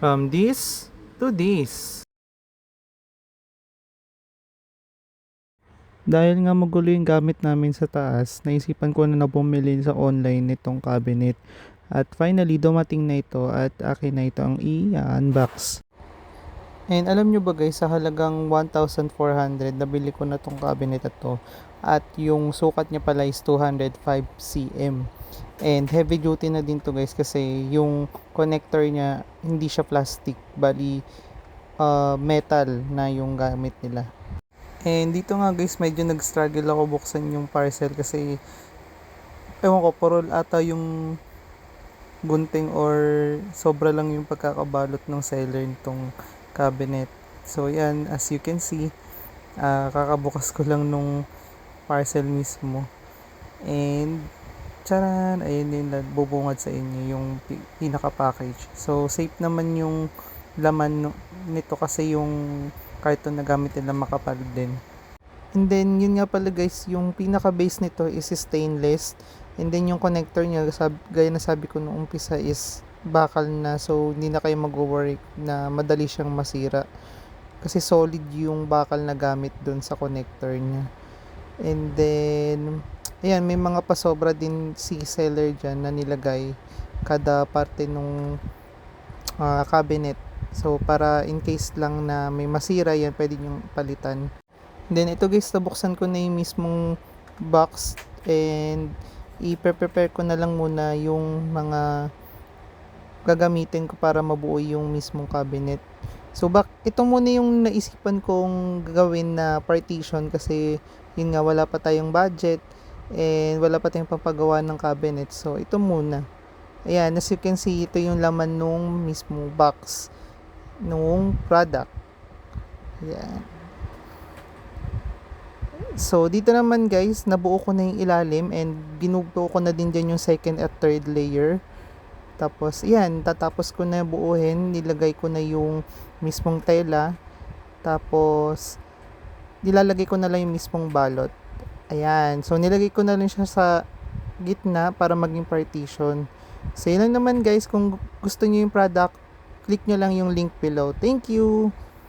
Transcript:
From this to this. Dahil nga magulo yung gamit namin sa taas, naisipan ko na bumili sa online nitong cabinet. At finally, dumating na ito at akin na ito ang i-unbox. And alam nyo ba guys, sa halagang 1,400, nabili ko na tong cabinet na to. At yung sukat niya pala is 205 cm. And heavy duty na din to guys kasi yung connector niya hindi siya plastic, bali metal na yung gamit nila. And dito nga guys, medyo nag-struggle ako buksan yung parcel kasi ewan ko, purol ata yung gunting or sobra lang yung pagkakabalot ng seller nitong cabinet. So yan, as you can see, kakabukas ko lang nung parcel mismo. And charan, ayun din bubungad sa inyo yung pinaka-package. So safe naman yung laman nito kasi yung carton na gamit nila makapal din. And then yun nga pala guys, yung pinaka-base nito is stainless. And then yung connector niya, gaya na sabi ko nung umpisa, is bakal na. So hindi na kayo mag-worry na madali siyang masira. Kasi solid yung bakal na gamit dun sa connector niya. And then, ayan, may mga pasobra din si seller dyan na nilagay kada parte nung cabinet. So, para in case lang na may masira yan, pwede nyo palitan. Then, ito guys, nabuksan ko na yung mismong box and i-prepare ko na lang muna yung mga gagamitin ko para mabuo yung mismong cabinet. So, ito muna yung naisipan kong gawin na partition kasi yun nga, wala pa tayong budget and wala pa tayong pampagawa ng cabinet. So, ito muna. Ayan, as you can see, ito yung laman nung mismo box nung product. Ayan. So, dito naman guys, nabuo ko na yung ilalim and ginubuo ko na din dyan yung second at third layer. Tapos, ayan, tatapos ko na buuhin, nilagay ko na yung mismong tela. Tapos, nilalagay ko na lang yung mismong balot. Ayan, so nilagay ko na lang siya sa gitna para maging partition. So, yun lang naman guys, kung gusto niyo yung product, click nyo lang yung link below. Thank you!